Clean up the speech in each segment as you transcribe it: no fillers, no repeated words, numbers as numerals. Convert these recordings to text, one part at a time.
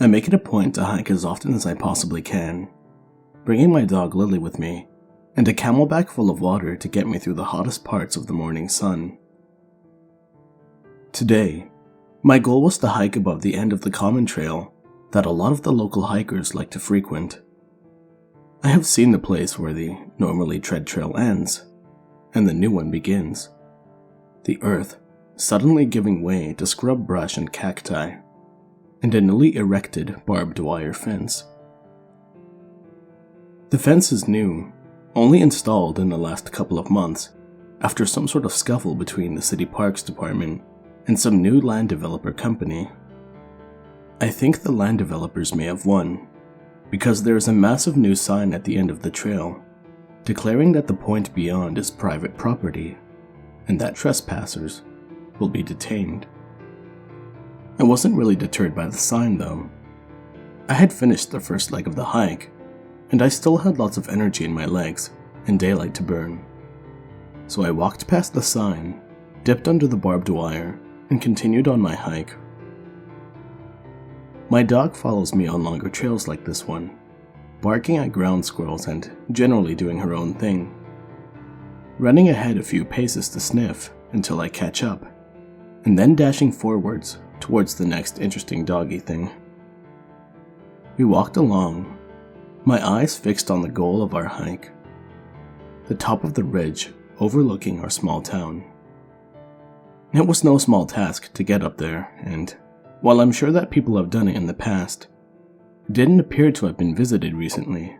I make it a point to hike as often as I possibly can, bringing my dog Lily with me, and a camelback full of water to get me through the hottest parts of the morning sun. Today, my goal was to hike above the end of the common trail that a lot of the local hikers like to frequent. I have seen the place where the normally tread trail ends, and the new one begins. The earth suddenly giving way to scrub brush and cacti, and a newly erected barbed wire fence. The fence is new, only installed in the last couple of months, after some sort of scuffle between the city parks department and some new land developer company. I think the land developers may have won, because there is a massive new sign at the end of the trail, declaring that the point beyond is private property, and that trespassers will be detained. I wasn't really deterred by the sign though. I had finished the first leg of the hike, and I still had lots of energy in my legs and daylight to burn. So I walked past the sign, dipped under the barbed wire, and continued on my hike. My dog follows me on longer trails like this one, barking at ground squirrels and generally doing her own thing, running ahead a few paces to sniff until I catch up, and then dashing forwards towards the next interesting doggy thing. We walked along, my eyes fixed on the goal of our hike, the top of the ridge overlooking our small town. It was no small task to get up there, and while I'm sure that people have done it in the past, it didn't appear to have been visited recently.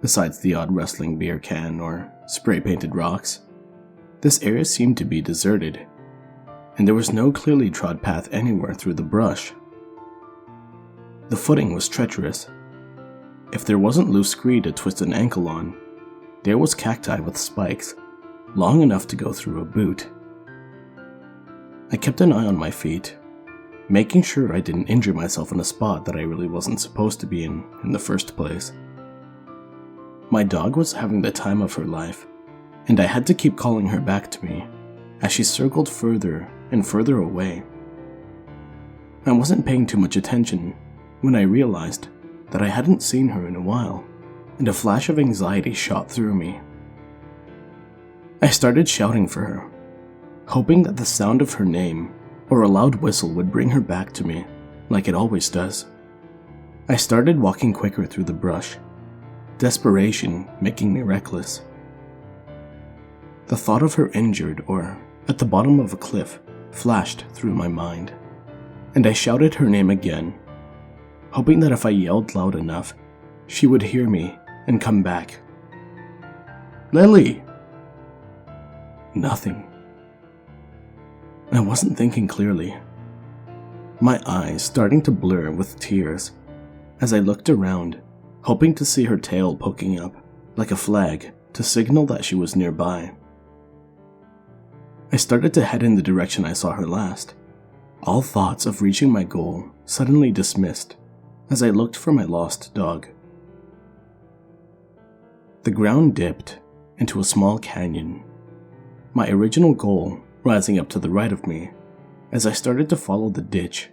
Besides the odd rustling beer can or spray-painted rocks, this area seemed to be deserted, and there was no clearly trod path anywhere through the brush. The footing was treacherous. If there wasn't loose scree to twist an ankle on, there was cacti with spikes, long enough to go through a boot. I kept an eye on my feet, making sure I didn't injure myself in a spot that I really wasn't supposed to be in the first place. My dog was having the time of her life, and I had to keep calling her back to me as she circled further and further away. I wasn't paying too much attention when I realized that I hadn't seen her in a while, and a flash of anxiety shot through me. I started shouting for her, hoping that the sound of her name or a loud whistle would bring her back to me, like it always does. I started walking quicker through the brush, desperation making me reckless. The thought of her injured or at the bottom of a cliff flashed through my mind, and I shouted her name again, hoping that if I yelled loud enough, she would hear me and come back. "Lily!" Nothing. I wasn't thinking clearly, my eyes starting to blur with tears as I looked around, hoping to see her tail poking up like a flag to signal that she was nearby. I started to head in the direction I saw her last, all thoughts of reaching my goal suddenly dismissed as I looked for my lost dog. The ground dipped into a small canyon, my original goal rising up to the right of me as I started to follow the ditch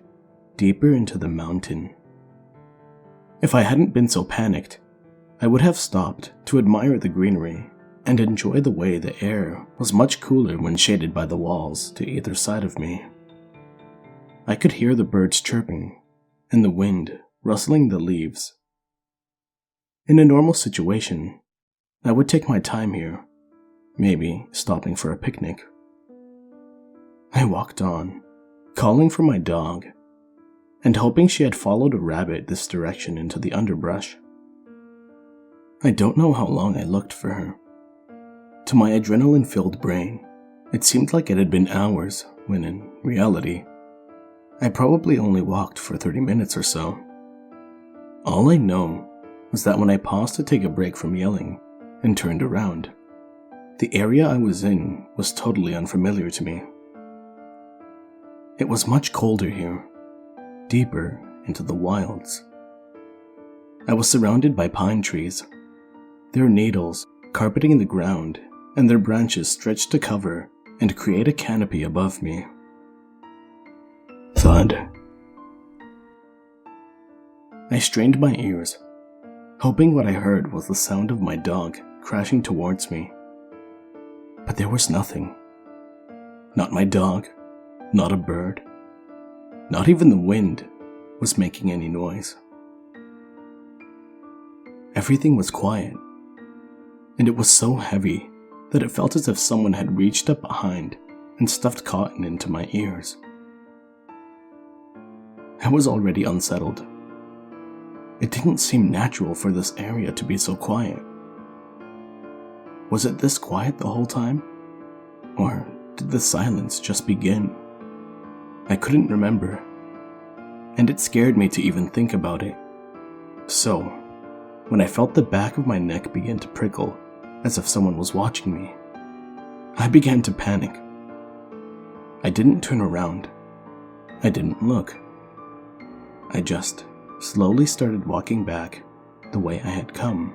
deeper into the mountain. If I hadn't been so panicked, I would have stopped to admire the greenery and enjoy the way the air was much cooler when shaded by the walls to either side of me. I could hear the birds chirping and the wind rustling the leaves. In a normal situation, I would take my time here, maybe stopping for a picnic. I walked on, calling for my dog, and hoping she had followed a rabbit this direction into the underbrush. I don't know how long I looked for her. To my adrenaline-filled brain, it seemed like it had been hours, when in reality, I probably only walked for 30 minutes or so. All I know was that when I paused to take a break from yelling and turned around, the area I was in was totally unfamiliar to me. It was much colder here, deeper into the wilds. I was surrounded by pine trees, their needles carpeting the ground and their branches stretched to cover and create a canopy above me. Thud. I strained my ears, hoping what I heard was the sound of my dog crashing towards me. But there was nothing. Not my dog, not a bird, not even the wind was making any noise. Everything was quiet, and it was so heavy that it felt as if someone had reached up behind and stuffed cotton into my ears. I was already unsettled. It didn't seem natural for this area to be so quiet. Was it this quiet the whole time? Or did the silence just begin? I couldn't remember, and it scared me to even think about it. So, when I felt the back of my neck begin to prickle, as if someone was watching me, I began to panic. I didn't turn around. I didn't look. I just slowly started walking back the way I had come,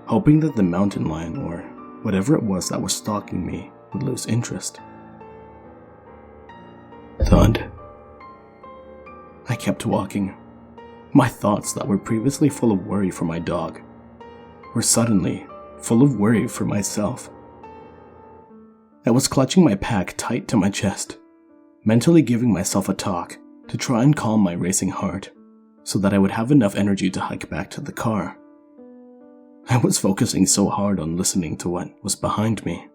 hoping that the mountain lion or whatever it was that was stalking me would lose interest. Thud. I kept walking. My thoughts that were previously full of worry for my dog were suddenly full of worry for myself. I was clutching my pack tight to my chest, mentally giving myself a talk to try and calm my racing heart so that I would have enough energy to hike back to the car. I was focusing so hard on listening to what was behind me,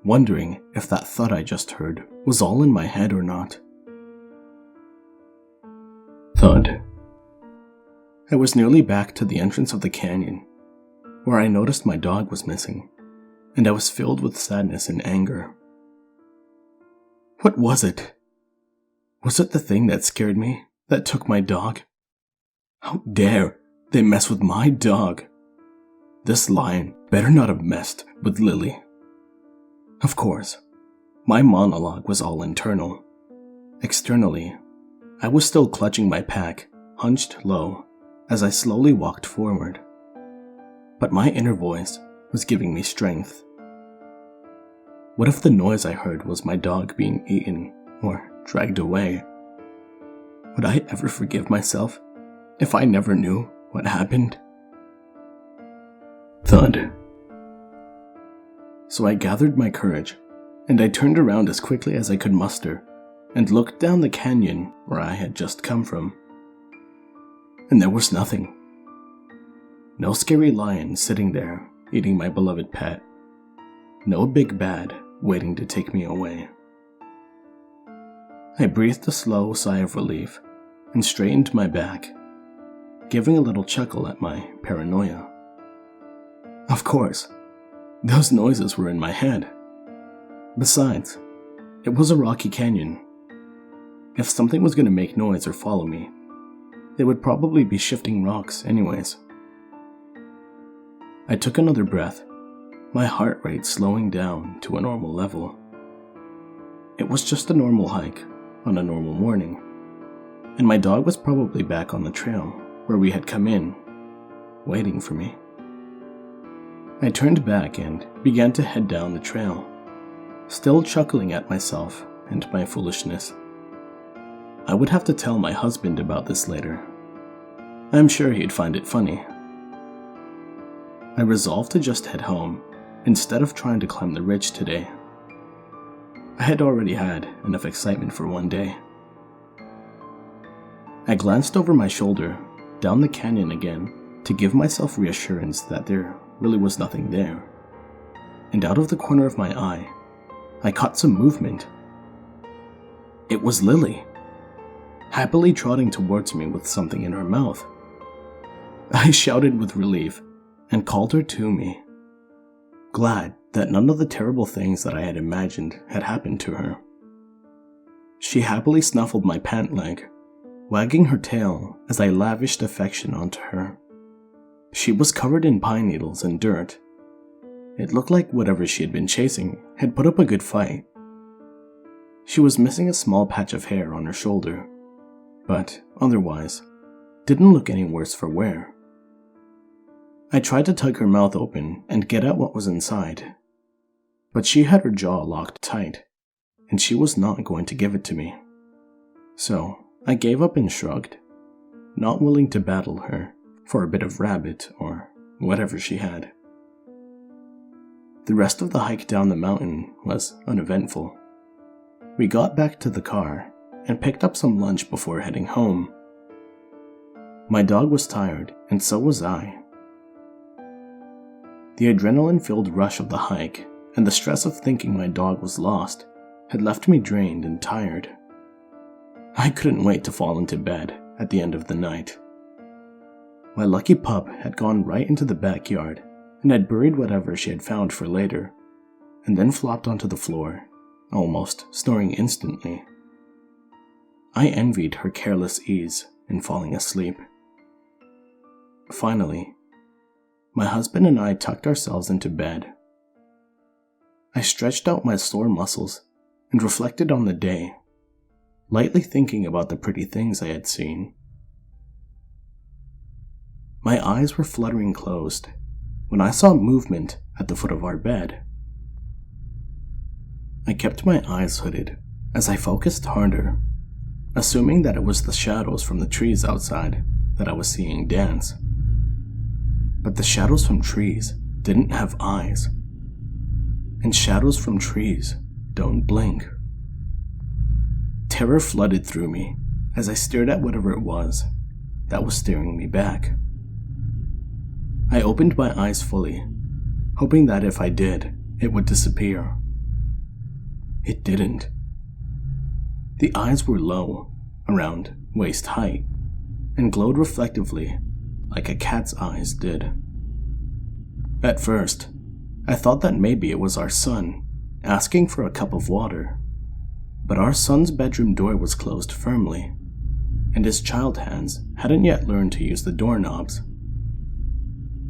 wondering if that thud I just heard was all in my head or not. Thud. I was nearly back to the entrance of the canyon, where I noticed my dog was missing, and I was filled with sadness and anger. What was it? Was it the thing that scared me, that took my dog? How dare they mess with my dog? This lion better not have messed with Lily. Of course, my monologue was all internal. Externally, I was still clutching my pack, hunched low, as I slowly walked forward. But my inner voice was giving me strength. What if the noise I heard was my dog being eaten or dragged away? Would I ever forgive myself if I never knew what happened? Thud. So I gathered my courage, and I turned around as quickly as I could muster and looked down the canyon where I had just come from. And there was nothing. No scary lion sitting there eating my beloved pet. No big bad waiting to take me away. I breathed a slow sigh of relief and straightened my back, giving a little chuckle at my paranoia. Of course, those noises were in my head. Besides, it was a rocky canyon. If something was going to make noise or follow me, they would probably be shifting rocks anyways. I took another breath, my heart rate slowing down to a normal level. It was just a normal hike on a normal morning, and my dog was probably back on the trail where we had come in, waiting for me. I turned back and began to head down the trail, still chuckling at myself and my foolishness. I would have to tell my husband about this later. I'm sure he'd find it funny. I resolved to just head home instead of trying to climb the ridge today. I had already had enough excitement for one day. I glanced over my shoulder, down the canyon again, to give myself reassurance that there really was nothing there. And out of the corner of my eye, I caught some movement. It was Lily, happily trotting towards me with something in her mouth. I shouted with relief and called her to me, glad that none of the terrible things that I had imagined had happened to her. She happily snuffled my pant leg, wagging her tail as I lavished affection onto her. She was covered in pine needles and dirt. It looked like whatever she had been chasing had put up a good fight. She was missing a small patch of hair on her shoulder, but otherwise didn't look any worse for wear. I tried to tug her mouth open and get at what was inside, but she had her jaw locked tight, and she was not going to give it to me. So I gave up and shrugged, not willing to battle her for a bit of rabbit or whatever she had. The rest of the hike down the mountain was uneventful. We got back to the car and picked up some lunch before heading home. My dog was tired, and so was I. The adrenaline-filled rush of the hike and the stress of thinking my dog was lost had left me drained and tired. I couldn't wait to fall into bed at the end of the night. My lucky pup had gone right into the backyard and had buried whatever she had found for later, and then flopped onto the floor, almost snoring instantly. I envied her careless ease in falling asleep. Finally, my husband and I tucked ourselves into bed. I stretched out my sore muscles and reflected on the day, lightly thinking about the pretty things I had seen. My eyes were fluttering closed when I saw movement at the foot of our bed. I kept my eyes hooded as I focused harder, assuming that it was the shadows from the trees outside that I was seeing dance. But the shadows from trees didn't have eyes, and shadows from trees don't blink. Terror flooded through me as I stared at whatever it was that was staring me back. I opened my eyes fully, hoping that if I did, it would disappear. It didn't. The eyes were low, around waist height, and glowed reflectively like a cat's eyes did. At first, I thought that maybe it was our son asking for a cup of water, but our son's bedroom door was closed firmly, and his child hands hadn't yet learned to use the doorknobs.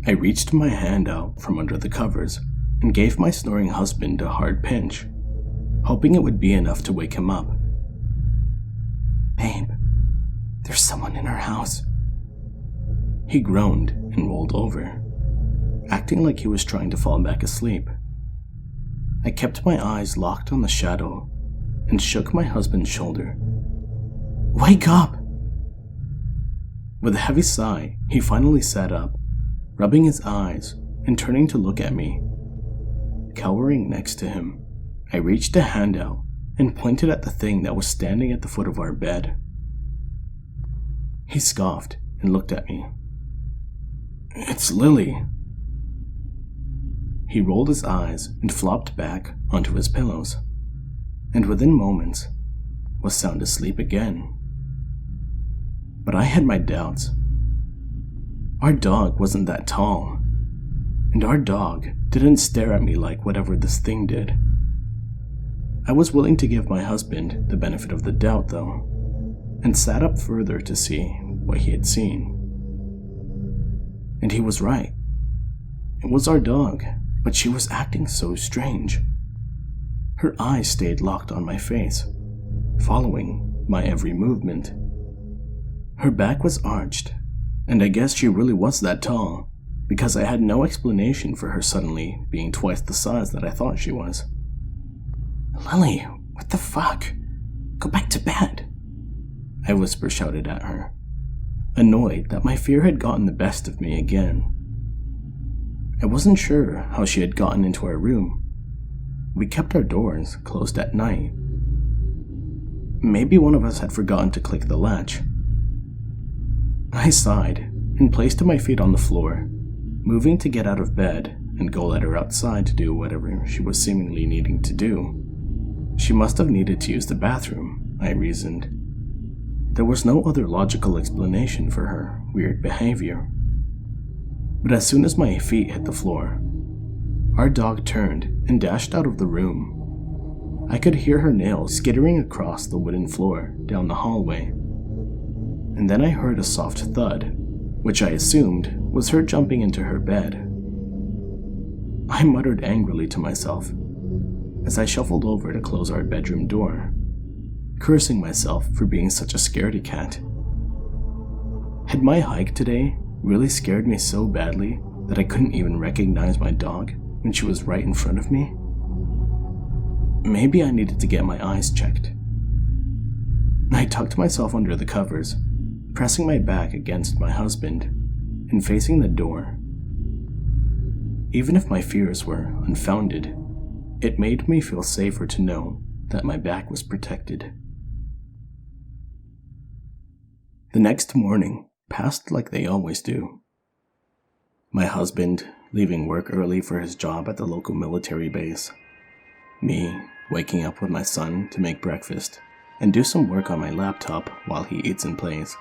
I reached my hand out from under the covers and gave my snoring husband a hard pinch, hoping it would be enough to wake him up. "Babe, there's someone in our house." He groaned and rolled over, acting like he was trying to fall back asleep. I kept my eyes locked on the shadow and shook my husband's shoulder. "Wake up!" With a heavy sigh, he finally sat up, rubbing his eyes and turning to look at me. Cowering next to him, I reached a hand out and pointed at the thing that was standing at the foot of our bed. He scoffed and looked at me. "It's Lily." He rolled his eyes and flopped back onto his pillows, and within moments was sound asleep again. But I had my doubts. Our dog wasn't that tall, and our dog didn't stare at me like whatever this thing did. I was willing to give my husband the benefit of the doubt, though, and sat up further to see what he had seen. And he was right. It was our dog, but she was acting so strange. Her eyes stayed locked on my face, following my every movement. Her back was arched, and I guess she really was that tall, because I had no explanation for her suddenly being twice the size that I thought she was. "Lily, what the fuck? Go back to bed," I whisper shouted at her, annoyed that my fear had gotten the best of me again. I wasn't sure how she had gotten into our room. We kept our doors closed at night. Maybe one of us had forgotten to click the latch. I sighed and placed my feet on the floor, moving to get out of bed and go let her outside to do whatever she was seemingly needing to do. She must have needed to use the bathroom, I reasoned. There was no other logical explanation for her weird behavior. But as soon as my feet hit the floor, our dog turned and dashed out of the room. I could hear her nails skittering across the wooden floor down the hallway. And then I heard a soft thud, which I assumed was her jumping into her bed. I muttered angrily to myself as I shuffled over to close our bedroom door, cursing myself for being such a scaredy cat. Had my hike today really scared me so badly that I couldn't even recognize my dog when she was right in front of me? Maybe I needed to get my eyes checked. I tucked myself under the covers, pressing my back against my husband and facing the door. Even if my fears were unfounded, it made me feel safer to know that my back was protected. The next morning passed like they always do. My husband leaving work early for his job at the local military base. Me waking up with my son to make breakfast and do some work on my laptop while he eats and plays.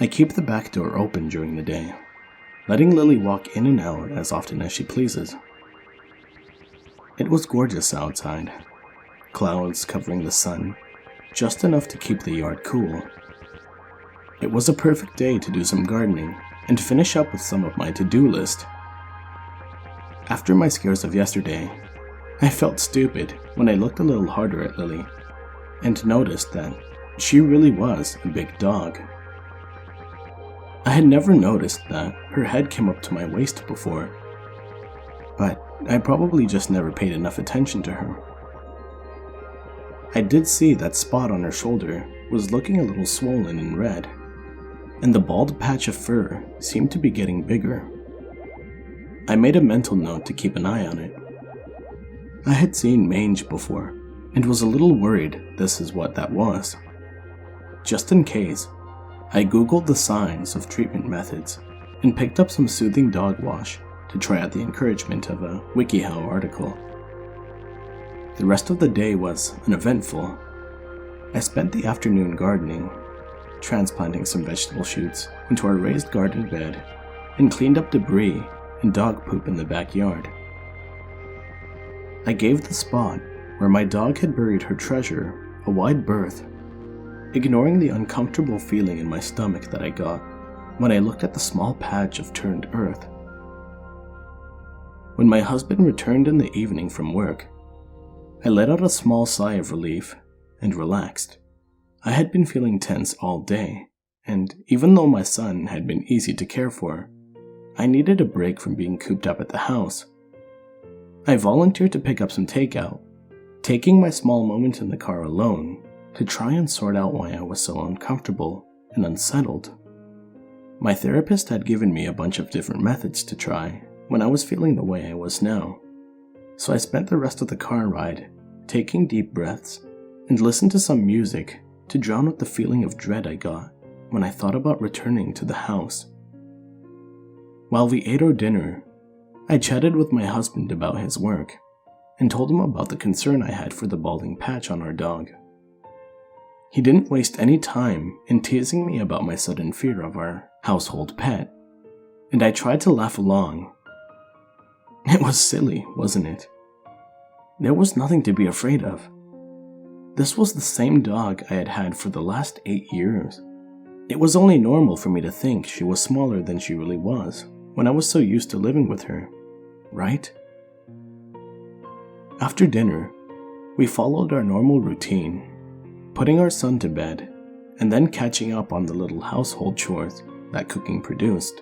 I keep the back door open during the day, letting Lily walk in and out as often as she pleases. It was gorgeous outside, clouds covering the sun, just enough to keep the yard cool. It was a perfect day to do some gardening and finish up with some of my to-do list. After my scares of yesterday, I felt stupid when I looked a little harder at Lily and noticed that she really was a big dog. I had never noticed that her head came up to my waist before, but I probably just never paid enough attention to her. I did see that spot on her shoulder was looking a little swollen and red, and the bald patch of fur seemed to be getting bigger. I made a mental note to keep an eye on it. I had seen mange before, and was a little worried this is what that was. Just in case, I googled the signs of treatment methods and picked up some soothing dog wash to try at the encouragement of a WikiHow article. The rest of the day was uneventful. I spent the afternoon gardening, transplanting some vegetable shoots into our raised garden bed, and cleaned up debris and dog poop in the backyard. I gave the spot where my dog had buried her treasure a wide berth, ignoring the uncomfortable feeling in my stomach that I got when I looked at the small patch of turned earth. When my husband returned in the evening from work, I let out a small sigh of relief and relaxed. I had been feeling tense all day, and even though my son had been easy to care for, I needed a break from being cooped up at the house. I volunteered to pick up some takeout, taking my small moment in the car alone to try and sort out why I was so uncomfortable and unsettled. My therapist had given me a bunch of different methods to try when I was feeling the way I was now, so I spent the rest of the car ride taking deep breaths and listened to some music to drown out the feeling of dread I got when I thought about returning to the house. While we ate our dinner, I chatted with my husband about his work and told him about the concern I had for the balding patch on our dog. He didn't waste any time in teasing me about my sudden fear of our household pet, and I tried to laugh along. It was silly, wasn't it? There was nothing to be afraid of. This was the same dog I had had for the last 8 years. It was only normal for me to think she was smaller than she really was when I was so used to living with her, right? After dinner, we followed our normal routine, putting our son to bed and then catching up on the little household chores that cooking produced.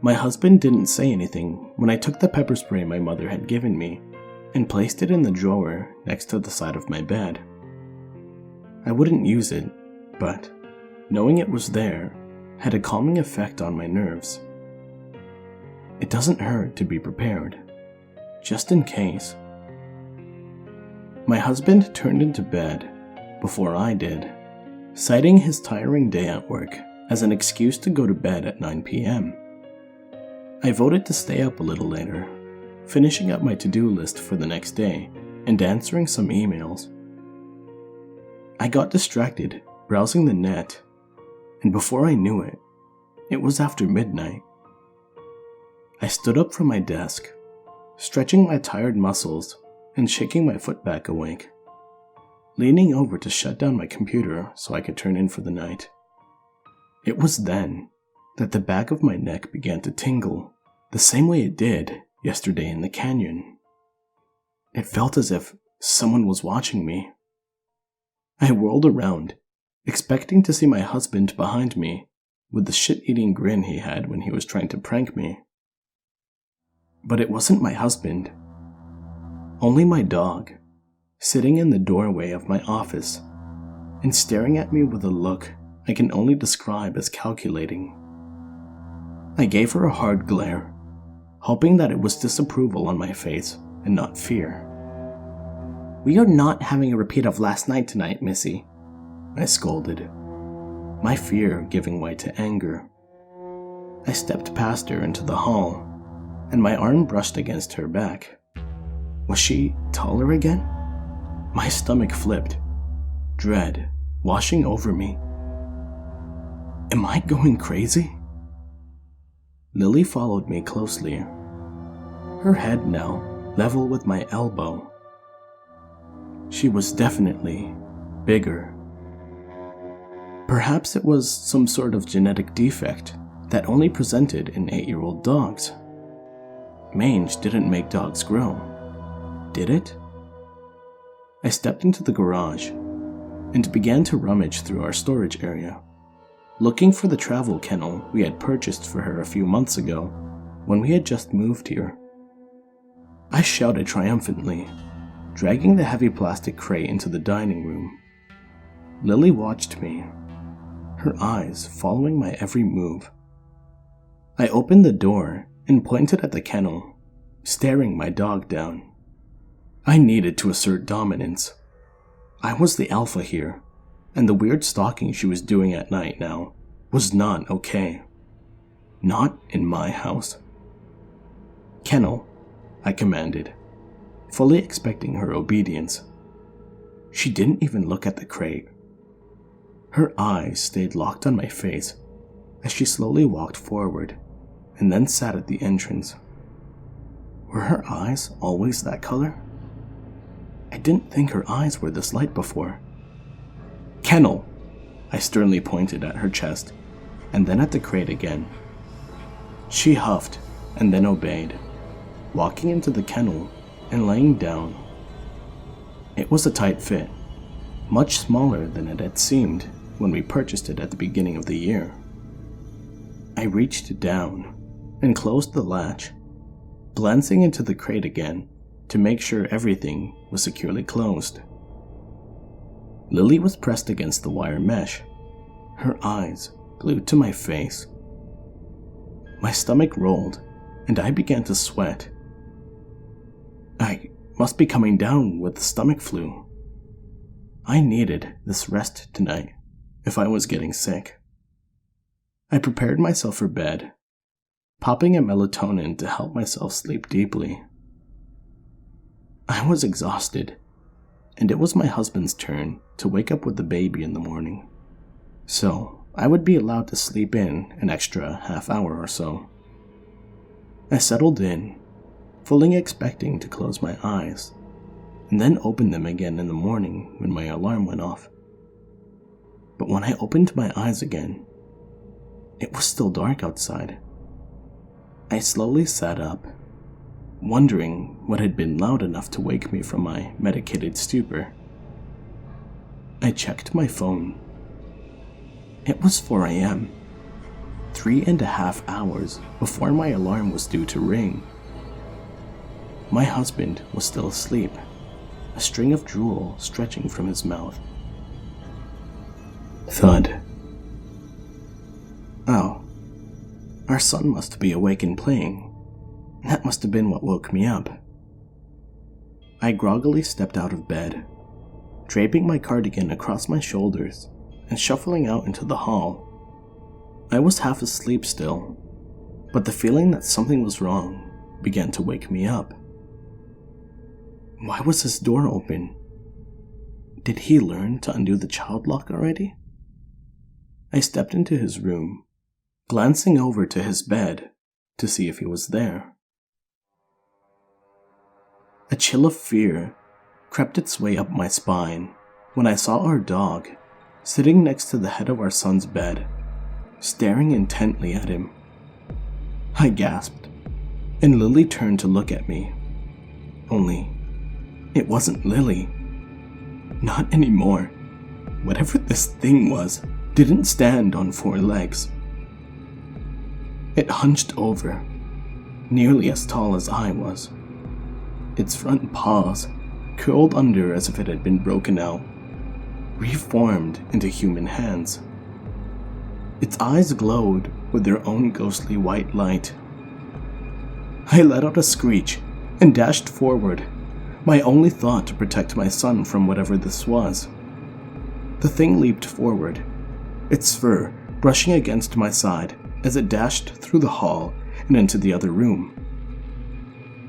My husband didn't say anything when I took the pepper spray my mother had given me and placed it in the drawer next to the side of my bed. I wouldn't use it, but knowing it was there had a calming effect on my nerves. It doesn't hurt to be prepared, just in case. My husband turned into bed before I did, citing his tiring day at work as an excuse to go to bed at 9 p.m. I voted to stay up a little later, finishing up my to-do list for the next day and answering some emails. I got distracted browsing the net, and before I knew it, it was after midnight. I stood up from my desk, stretching my tired muscles and shaking my foot back awake, leaning over to shut down my computer so I could turn in for the night. It was then that the back of my neck began to tingle, the same way it did yesterday in the canyon. It felt as if someone was watching me. I whirled around, expecting to see my husband behind me with the shit-eating grin he had when he was trying to prank me. But it wasn't my husband. Only my dog, sitting in the doorway of my office and staring at me with a look I can only describe as calculating. I gave her a hard glare, hoping that it was disapproval on my face and not fear. "We are not having a repeat of last night tonight, Missy," I scolded, my fear giving way to anger. I stepped past her into the hall, and my arm brushed against her back. Was she taller again? My stomach flipped, dread washing over me. Am I going crazy? Lily followed me closely, her head now level with my elbow. She was definitely bigger. Perhaps it was some sort of genetic defect that only presented in 8-year-old dogs. Mange didn't make dogs grow, did it? I stepped into the garage and began to rummage through our storage area, looking for the travel kennel we had purchased for her a few months ago when we had just moved here. I shouted triumphantly, dragging the heavy plastic crate into the dining room. Lily watched me, her eyes following my every move. I opened the door and pointed at the kennel, staring my dog down. I needed to assert dominance. I was the alpha here, and the weird stalking she was doing at night now was not okay. Not in my house. "Kennel," I commanded, fully expecting her obedience. She didn't even look at the crate. Her eyes stayed locked on my face as she slowly walked forward and then sat at the entrance. Were her eyes always that color? I didn't think her eyes were this light before. "Kennel!" I sternly pointed at her chest and then at the crate again. She huffed and then obeyed, walking into the kennel and laying down. It was a tight fit, much smaller than it had seemed when we purchased it at the beginning of the year. I reached down and closed the latch, glancing into the crate again to make sure everything was securely closed. Lily was pressed against the wire mesh, her eyes glued to my face. My stomach rolled and I began to sweat. I must be coming down with the stomach flu. I needed this rest tonight if I was getting sick. I prepared myself for bed, popping a melatonin to help myself sleep deeply. I was exhausted, and it was my husband's turn to wake up with the baby in the morning, so I would be allowed to sleep in an extra half hour or so. I settled in, fully expecting to close my eyes, and then open them again in the morning when my alarm went off. But when I opened my eyes again, it was still dark outside. I slowly sat up, wondering what had been loud enough to wake me from my medicated stupor. I checked my phone. It was 4 a.m., 3.5 hours before my alarm was due to ring. My husband was still asleep, a string of drool stretching from his mouth. Thud. Oh, our son must be awake and playing. That must have been what woke me up. I groggily stepped out of bed, draping my cardigan across my shoulders and shuffling out into the hall. I was half asleep still, but the feeling that something was wrong began to wake me up. Why was his door open? Did he learn to undo the child lock already? I stepped into his room, glancing over to his bed to see if he was there. A chill of fear crept its way up my spine when I saw our dog sitting next to the head of our son's bed, staring intently at him. I gasped, and Lily turned to look at me. Only, it wasn't Lily. Not anymore. Whatever this thing was didn't stand on 4 legs. It hunched over, nearly as tall as I was. Its front paws curled under as if it had been broken out. reformed into human hands. Its eyes glowed with their own ghostly white light. I let out a screech and dashed forward, my only thought to protect my son from whatever this was. The thing leaped forward, its fur brushing against my side as it dashed through the hall and into the other room.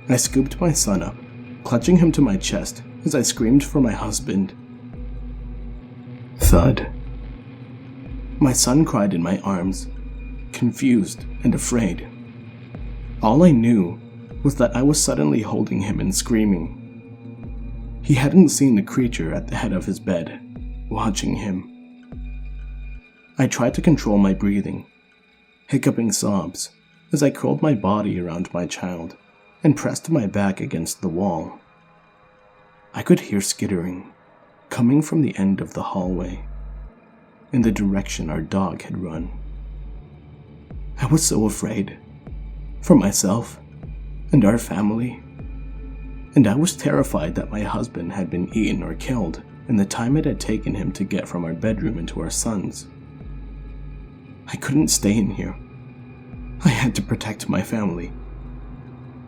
I scooped my son up, clutching him to my chest as I screamed for my husband. Thud. My son cried in my arms, confused and afraid. All I knew was that I was suddenly holding him and screaming. He hadn't seen the creature at the head of his bed, watching him. I tried to control my breathing, hiccuping sobs as I curled my body around my child and pressed my back against the wall. I could hear skittering, coming from the end of the hallway, in the direction our dog had run. I was so afraid, for myself and our family, and I was terrified that my husband had been eaten or killed in the time it had taken him to get from our bedroom into our son's. I couldn't stay in here. I had to protect my family.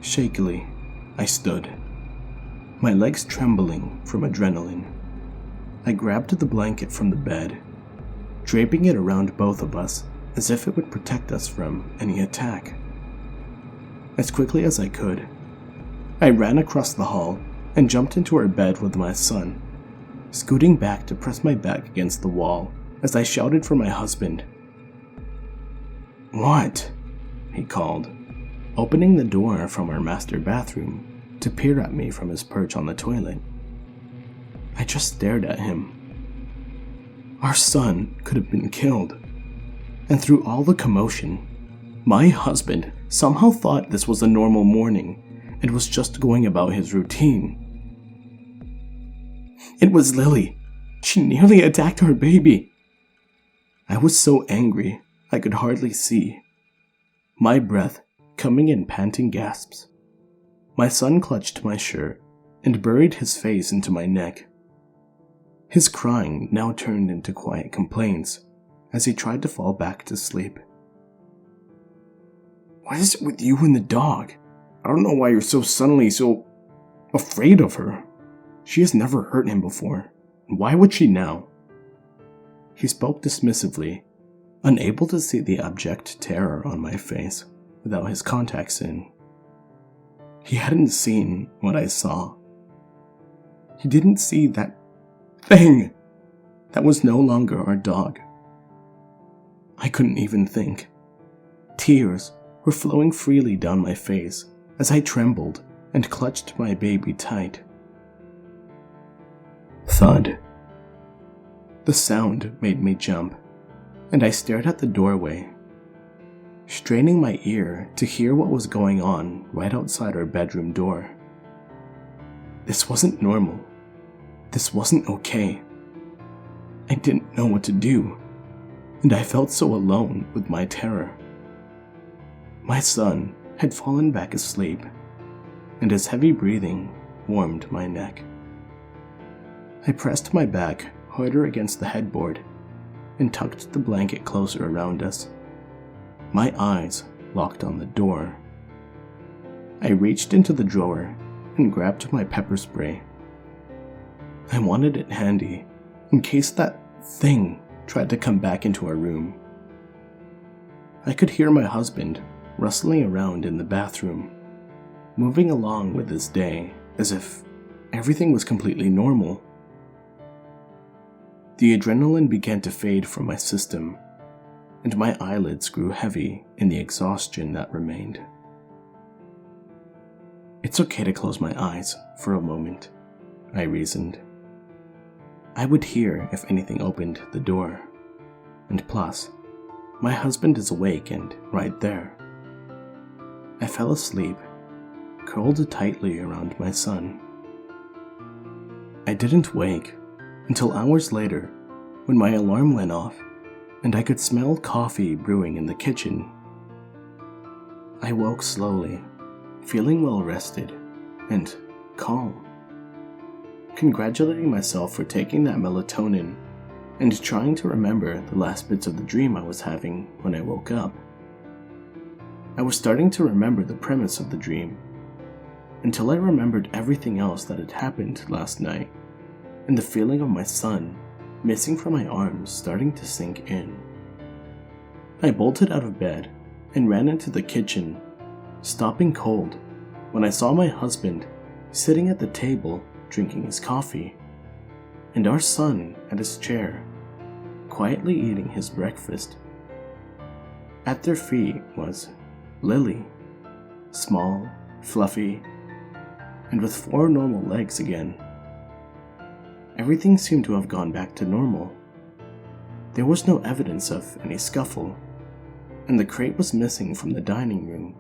Shakily, I stood, my legs trembling from adrenaline. I grabbed the blanket from the bed, draping it around both of us as if it would protect us from any attack. As quickly as I could, I ran across the hall and jumped into our bed with my son, scooting back to press my back against the wall as I shouted for my husband. "What?" he called, opening the door from our master bathroom to peer at me from his perch on the toilet. I just stared at him. Our son could have been killed, and through all the commotion, my husband somehow thought this was a normal morning and was just going about his routine. It was Lily. She nearly attacked our baby. I was so angry I could hardly see, my breath coming in panting gasps. My son clutched my shirt and buried his face into my neck. His crying now turned into quiet complaints as he tried to fall back to sleep. "What is it with you and the dog? I don't know why you're suddenly so afraid of her. She has never hurt him before. Why would she now?" He spoke dismissively, unable to see the abject terror on my face without his contacts in. He hadn't seen what I saw. He didn't see that thing that was no longer our dog. I couldn't even think. Tears were flowing freely down my face as I trembled and clutched my baby tight. Thud. The sound made me jump, and I stared at the doorway, straining my ear to hear what was going on right outside our bedroom door. This wasn't normal. This wasn't okay. I didn't know what to do, and I felt so alone with my terror. My son had fallen back asleep, and his heavy breathing warmed my neck. I pressed my back harder against the headboard and tucked the blanket closer around us, my eyes locked on the door. I reached into the drawer and grabbed my pepper spray. I wanted it handy in case that thing tried to come back into our room. I could hear my husband rustling around in the bathroom, moving along with his day as if everything was completely normal. The adrenaline began to fade from my system, and my eyelids grew heavy in the exhaustion that remained. It's okay to close my eyes for a moment, I reasoned. I would hear if anything opened the door, and plus, my husband is awake and right there. I fell asleep, curled tightly around my son. I didn't wake until hours later when my alarm went off and I could smell coffee brewing in the kitchen. I woke slowly, feeling well rested and calm, congratulating myself for taking that melatonin and trying to remember the last bits of the dream I was having when I woke up. I was starting to remember the premise of the dream, until I remembered everything else that had happened last night, and the feeling of my son missing from my arms starting to sink in. I bolted out of bed and ran into the kitchen, stopping cold when I saw my husband sitting at the table drinking his coffee, and our son at his chair, quietly eating his breakfast. At their feet was Lily, small, fluffy, and with 4 normal legs again. Everything seemed to have gone back to normal. There was no evidence of any scuffle, and the crate was missing from the dining room.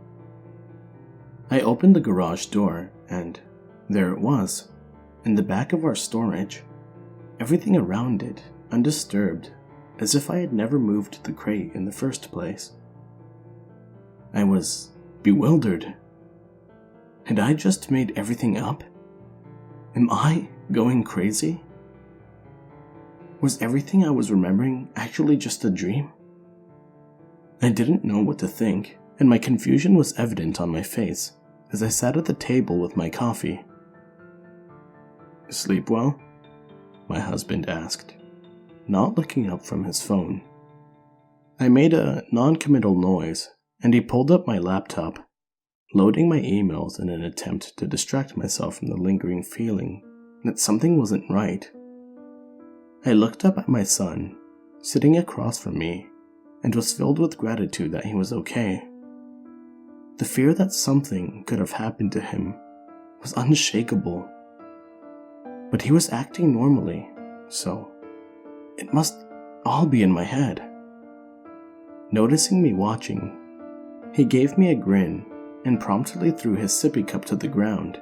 I opened the garage door, and there it was, in the back of our storage, everything around it undisturbed, as if I had never moved the crate in the first place. I was bewildered. Had I just made everything up? Am I going crazy? Was everything I was remembering actually just a dream? I didn't know what to think, and my confusion was evident on my face as I sat at the table with my coffee. "Sleep well?" my husband asked, not looking up from his phone. I made a non-committal noise, and he pulled up my laptop, loading my emails in an attempt to distract myself from the lingering feeling that something wasn't right. I looked up at my son, sitting across from me, and was filled with gratitude that he was okay. The fear that something could have happened to him was unshakable. But he was acting normally, so it must all be in my head. Noticing me watching, he gave me a grin and promptly threw his sippy cup to the ground,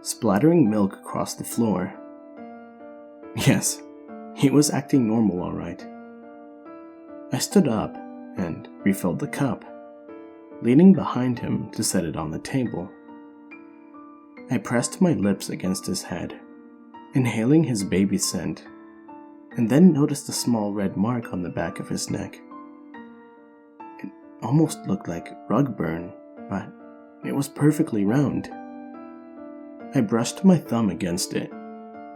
splattering milk across the floor. Yes, he was acting normal all right. I stood up and refilled the cup, leaning behind him to set it on the table. I pressed my lips against his head, inhaling his baby scent, and then noticed a small red mark on the back of his neck. It almost looked like rug burn, but it was perfectly round. I brushed my thumb against it,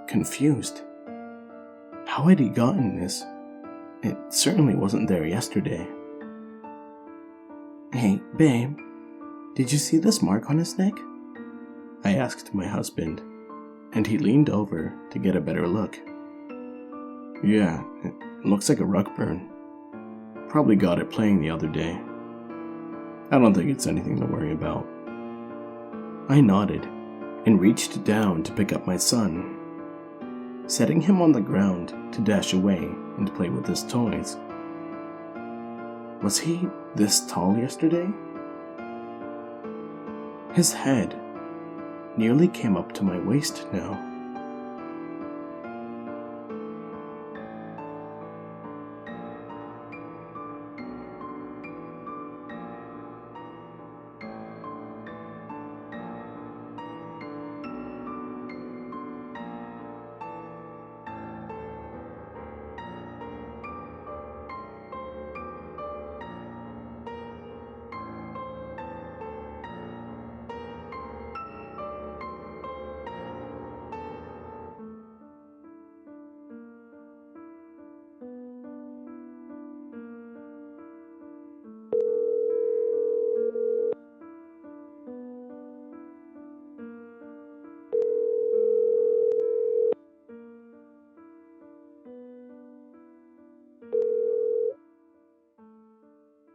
confused. How had he gotten this? It certainly wasn't there yesterday. "Hey, babe, did you see this mark on his neck?" I asked my husband, and he leaned over to get a better look. "Yeah, it looks like a rug burn. Probably got it playing the other day. I don't think it's anything to worry about." I nodded and reached down to pick up my son, setting him on the ground to dash away and play with his toys. Was he this tall yesterday? His head nearly came up to my waist now.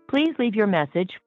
Please leave your message